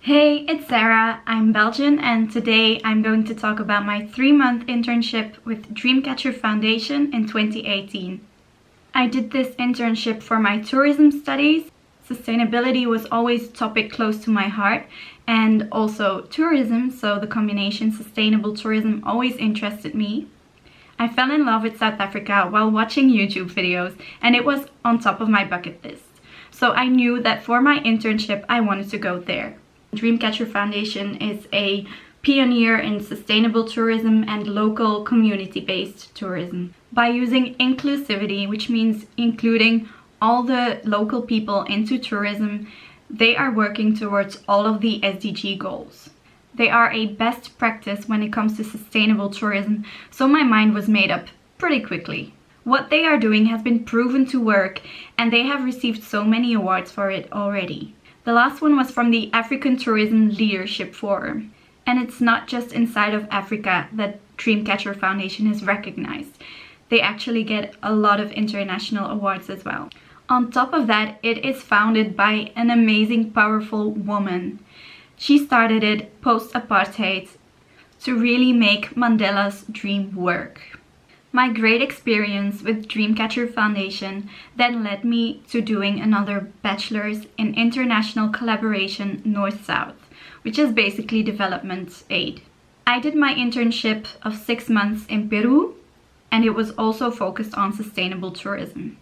Hey, it's Sarah. I'm Belgian and today I'm going to talk about my 3-month internship with Dreamcatcher Foundation in 2018. I did this internship for my tourism studies. Sustainability was always a topic close to my heart, and also tourism, so the combination sustainable tourism always interested me. I fell in love with South Africa while watching YouTube videos, and it was on top of my bucket list. So I knew that for my internship I wanted to go there. Dreamcatcher Foundation is a pioneer in sustainable tourism and local community-based tourism. By using inclusivity, which means including all the local people into tourism, they are working towards all of the SDG goals. They are a best practice when it comes to sustainable tourism, so my mind was made up pretty quickly. What they are doing has been proven to work, and they have received so many awards for it already. The last one was from the African Tourism Leadership Forum. And it's not just inside of Africa that Dreamcatcher Foundation is recognized. They actually get a lot of international awards as well. On top of that, it is founded by an amazing, powerful woman. She started it post-apartheid to really make Mandela's dream work. My great experience with Dreamcatcher Foundation then led me to doing another bachelor's in international collaboration North-South, which is basically development aid. I did my internship of 6 months in Peru, and it was also focused on sustainable tourism.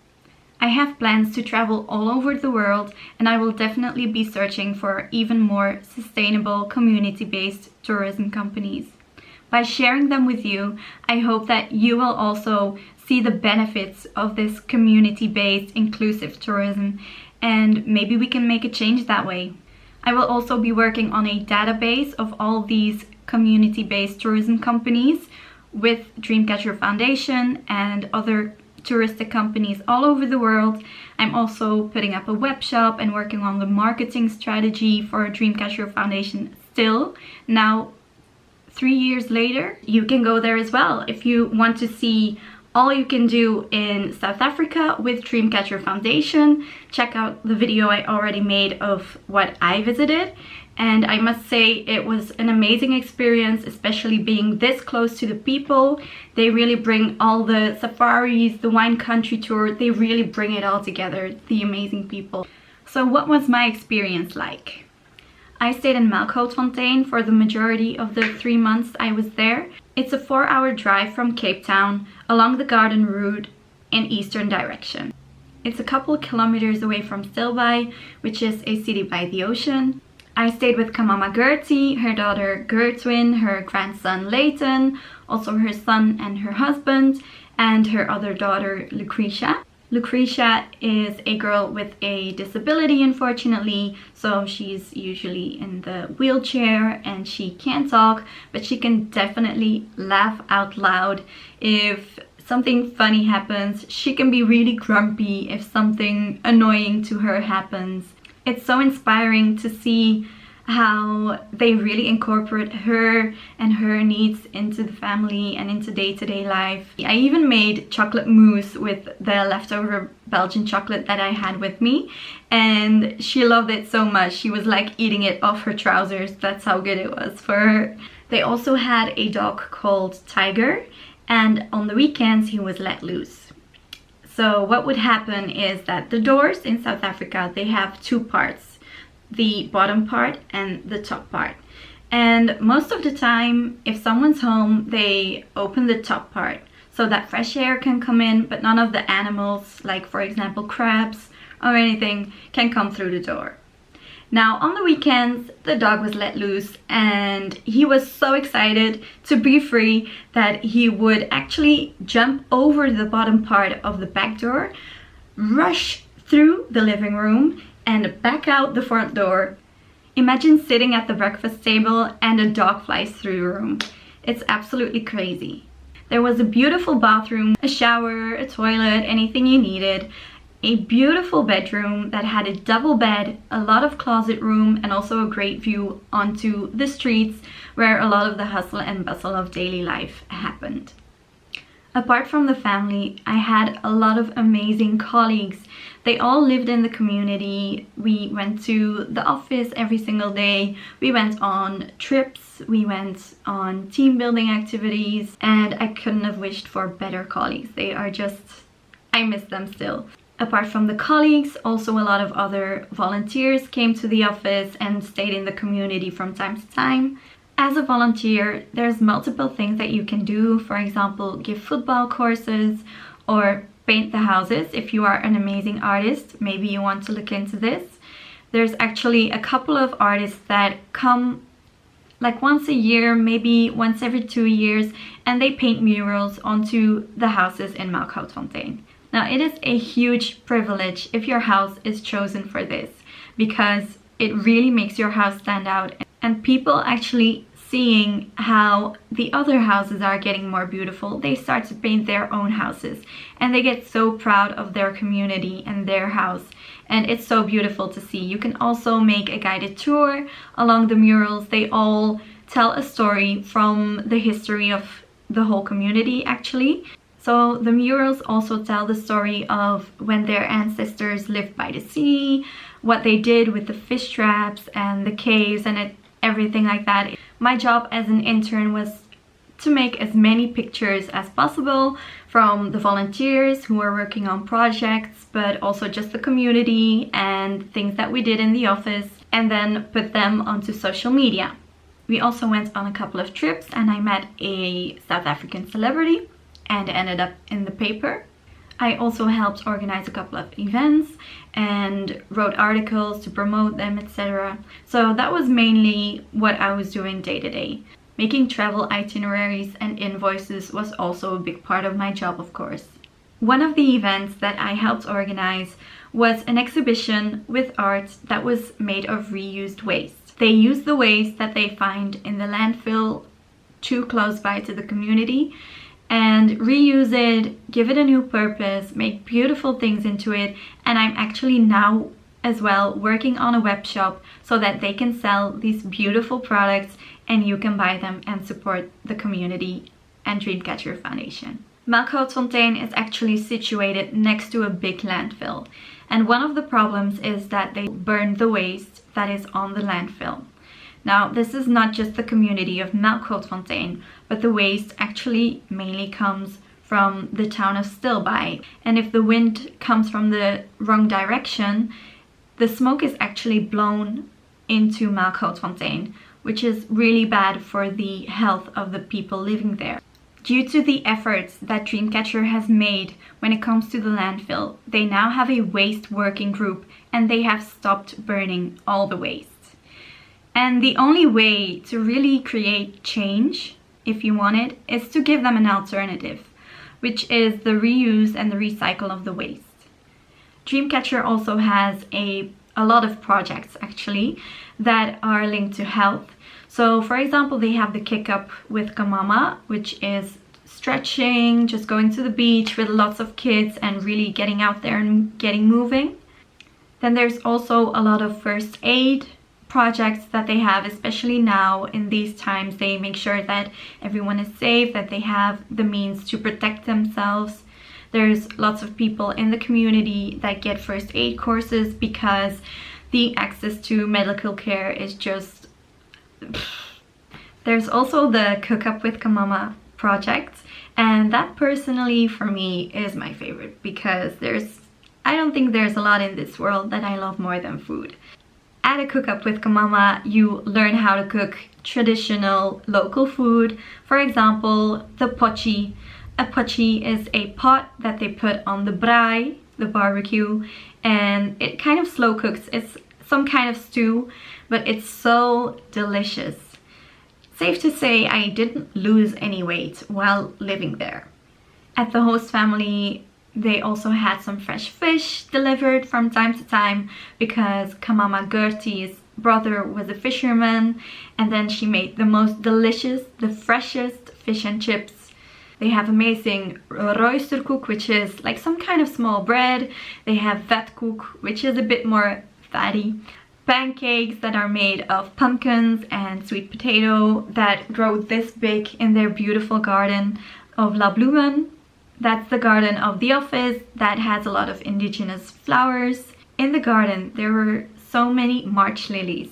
I have plans to travel all over the world, and I will definitely be searching for even more sustainable community-based tourism companies. By sharing them with you, I hope that you will also see the benefits of this community-based inclusive tourism, and maybe we can make a change that way. I will also be working on a database of all these community-based tourism companies with Dreamcatcher Foundation and other touristic companies all over the world. I'm also putting up a web shop and working on the marketing strategy for Dreamcatcher Foundation still. Now, 3 years later, you can go there as well. If you want to see all you can do in South Africa with Dreamcatcher Foundation, check out the video I already made of what I visited. And I must say it was an amazing experience, especially being this close to the people. They really bring all the safaris, the wine country tour, they really bring it all together, the amazing people. So what was my experience like? I stayed in Melkhoutfontein for the majority of the 3 months I was there. It's a 4-hour drive from Cape Town along the Garden Route in eastern direction. It's a couple kilometers away from Stilbaai, which is a city by the ocean. I stayed with Kamama Gertie, her daughter Gertwin, her grandson Leighton, also her son and her husband, and her other daughter Lucretia. Lucretia is a girl with a disability, unfortunately, so she's usually in the wheelchair and she can't talk, but she can definitely laugh out loud. If something funny happens, she can be really grumpy if something annoying to her happens. It's so inspiring to see how they really incorporate her and her needs into the family and into day-to-day life. I even made chocolate mousse with the leftover Belgian chocolate that I had with me, and she loved it so much. She was like eating it off her trousers. That's how good it was for her. They also had a dog called Tiger, and on the weekends he was let loose. So what would happen is that the doors in South Africa, they have 2 parts. The bottom part and the top part. And most of the time, if someone's home, they open the top part so that fresh air can come in, but none of the animals, like for example crabs or anything, can come through the door. Now on the weekends, the dog was let loose and he was so excited to be free that he would actually jump over the bottom part of the back door, rush through the living room and back out the front door. Imagine sitting at the breakfast table and a dog flies through your room. It's absolutely crazy. There was a beautiful bathroom, a shower, a toilet, anything you needed. A beautiful bedroom that had a double bed, a lot of closet room, and also a great view onto the streets where a lot of the hustle and bustle of daily life happened. Apart from the family, I had a lot of amazing colleagues. They all lived in the community. We went to the office every single day. We went on trips. We went on team building activities, and I couldn't have wished for better colleagues. They are just, I miss them still. Apart from the colleagues, also a lot of other volunteers came to the office and stayed in the community from time to time. As a volunteer, there's multiple things that you can do. For example, give football courses or paint the houses. If you are an amazing artist, maybe you want to look into this. There's actually a couple of artists that come like once a year, maybe once every 2 years, and they paint murals onto the houses in Melkhoutfontein. Now, it is a huge privilege if your house is chosen for this, because it really makes your house stand out, and people actually seeing how the other houses are getting more beautiful, they start to paint their own houses, and they get so proud of their community and their house, and it's so beautiful to see. You can also make a guided tour along the murals. They all tell a story from the history of the whole community actually. So the murals also tell the story of when their ancestors lived by the sea, what they did with the fish traps and the caves and everything like that. My job as an intern was to make as many pictures as possible from the volunteers who were working on projects, but also just the community and things that we did in the office, and then put them onto social media. We also went on a couple of trips, and I met a South African celebrity and ended up in the paper. I also helped organize a couple of events and wrote articles to promote them, etc. So that was mainly what I was doing day to day. Making travel itineraries and invoices was also a big part of my job, of course. One of the events that I helped organize was an exhibition with art that was made of reused waste. They use the waste that they find in the landfill too close by to the community and reuse it, give it a new purpose, make beautiful things into it. And I'm actually now as well working on a web shop so that they can sell these beautiful products and you can buy them and support the community and Dreamcatcher Foundation. Melkhoutfontein is actually situated next to a big landfill, and one of the problems is that they burn the waste that is on the landfill. Now, this is not just the community of Melkhoutfontein, but the waste actually mainly comes from the town of Stilbaai. And if the wind comes from the wrong direction, the smoke is actually blown into Melkhoutfontein, which is really bad for the health of the people living there. Due to the efforts that Dreamcatcher has made when it comes to the landfill, they now have a waste working group and they have stopped burning all the waste. And the only way to really create change, if you want it, is to give them an alternative, which is the reuse and the recycle of the waste. Dreamcatcher also has a lot of projects actually that are linked to health. So for example, they have the Kick Up with Kamama, which is stretching, just going to the beach with lots of kids and really getting out there and getting moving. Then there's also a lot of first aid projects that they have, especially now in these times. They make sure that everyone is safe, that they have the means to protect themselves. There's lots of people in the community that get first aid courses because the access to medical care is just... There's also the Cook Up with Kamama project, and that personally for me is my favorite because I don't think there's a lot in this world that I love more than food. At a Cook Up with Kamama, you learn how to cook traditional local food. For example, the pochi. A pochi is a pot that they put on the braai, the barbecue, and it kind of slow cooks. It's some kind of stew, but it's so delicious. Safe to say, I didn't lose any weight while living there. At the host family, they also had some fresh fish delivered from time to time because Kamama Gertie's brother was a fisherman, and then she made the most delicious, the freshest fish and chips. They have amazing roosterkoek, which is like some kind of small bread. They have vetkoek, which is a bit more fatty. Pancakes that are made of pumpkins and sweet potato that grow this big in their beautiful garden of La Bloemen. That's the garden of the office that has a lot of indigenous flowers. In the garden, there were so many March lilies.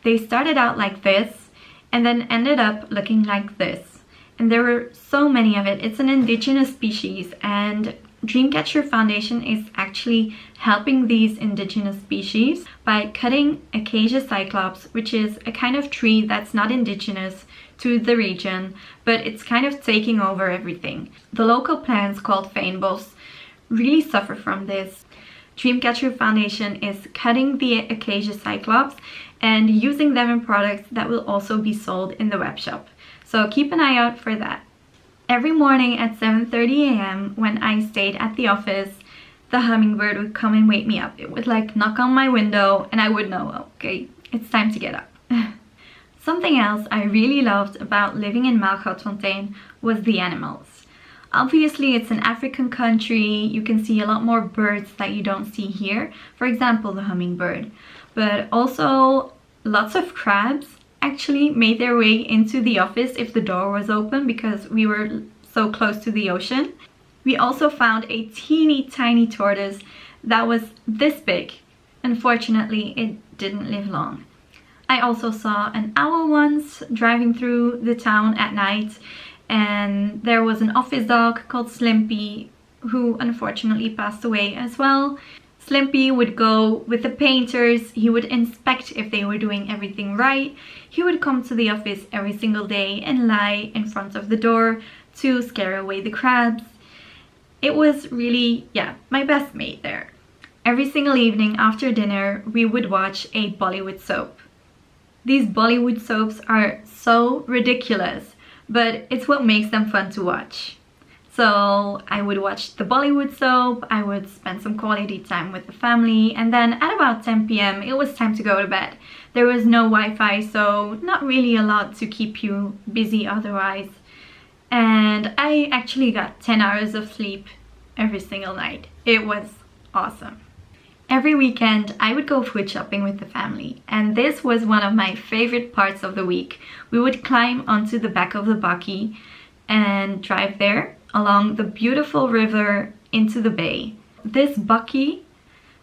They started out like this and then ended up looking like this. And there were so many of it. It's an indigenous species, and Dreamcatcher Foundation is actually helping these indigenous species by cutting Acacia cyclops, which is a kind of tree that's not indigenous to the region, but it's kind of taking over everything. The local plants called fynbos really suffer from this. Dreamcatcher Foundation is cutting the Acacia cyclops and using them in products that will also be sold in the web shop. So keep an eye out for that. Every morning at 7:30 a.m. when I stayed at the office, the hummingbird would come and wake me up. It would like knock on my window and I would know, okay, it's time to get up. Something else I really loved about living in Melkhoutfontein was the animals. Obviously, it's an African country. You can see a lot more birds that you don't see here. For example, the hummingbird. But also lots of crabs actually made their way into the office if the door was open because we were so close to the ocean. We also found a teeny tiny tortoise that was this big. Unfortunately, it didn't live long. I also saw an owl once driving through the town at night, and there was an office dog called Slimpy who unfortunately passed away as well. Slimpy would go with the painters. He would inspect if they were doing everything right. He would come to the office every single day and lie in front of the door to scare away the crabs. It was really, yeah, my best mate there. Every single evening after dinner, we would watch a Bollywood soap. These Bollywood soaps are so ridiculous, but it's what makes them fun to watch. So I would watch the Bollywood soap, I would spend some quality time with the family, and then at about 10 p.m. it was time to go to bed. There was no Wi-Fi, so not really a lot to keep you busy otherwise. And I actually got 10 hours of sleep every single night. It was awesome. Every weekend I would go food shopping with the family, and this was one of my favorite parts of the week. We would climb onto the back of the bakkie and drive there along the beautiful river into the bay. This bakkie,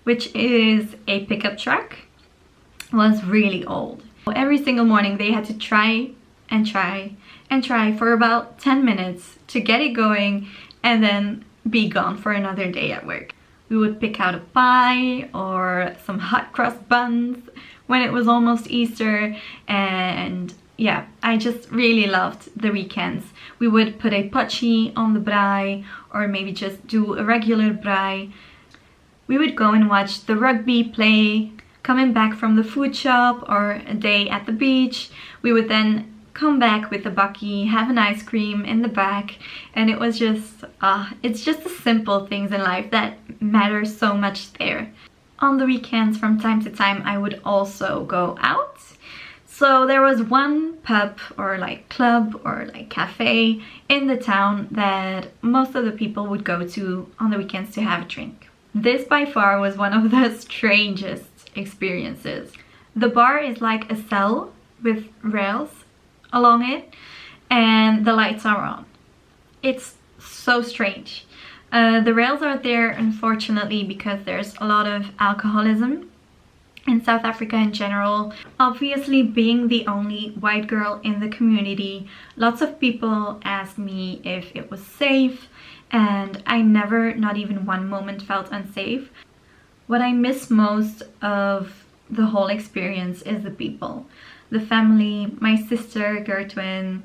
which is a pickup truck, was really old. Every single morning they had to try and try and try for about 10 minutes to get it going and then be gone for another day at work. We would pick out a pie or some hot cross buns when it was almost Easter, and yeah, I just really loved the weekends. We would put a potchie on the braai or maybe just do a regular braai. We would go and watch the rugby play. Coming back from the food shop or a day at the beach, we would then come back with the bakkie, have an ice cream in the back, and it was just, it's just the simple things in life that matter so much there. On the weekends, from time to time, I would also go out. So there was one pub or like club or like cafe in the town that most of the people would go to on the weekends to have a drink. This by far was one of the strangest experiences. The bar is like a cell with rails along it and the lights are on. It's so strange. The rails are there unfortunately because there's a lot of alcoholism in South Africa in general. Obviously, being the only white girl in the community, lots of people asked me if it was safe, and I never, not even one moment, felt unsafe. What I miss most of the whole experience is the people. The family, my sister Gertwin,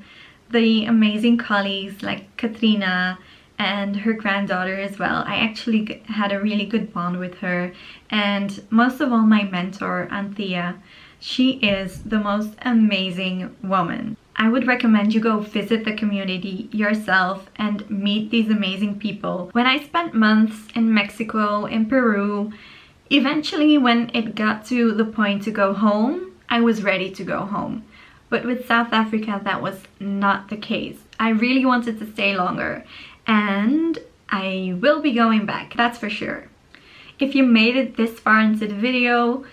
the amazing colleagues like Katrina and her granddaughter as well. I actually had a really good bond with her, and most of all my mentor Anthea. She is the most amazing woman. I would recommend you go visit the community yourself and meet these amazing people. When I spent months in Mexico, in Peru, eventually when it got to the point to go home, I was ready to go home. But with South Africa, that was not the case. I really wanted to stay longer, and I will be going back, that's for sure. If you made it this far into the video,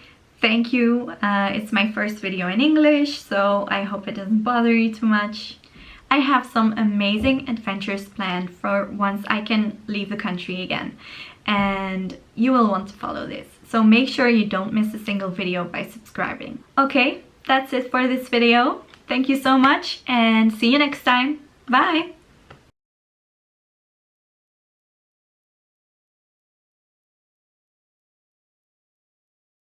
thank you. It's my first video in English, so I hope it doesn't bother you too much. I have some amazing adventures planned for once I can leave the country again, and you will want to follow this. So make sure you don't miss a single video by subscribing. Okay, that's it for this video. Thank you so much and see you next time. Bye!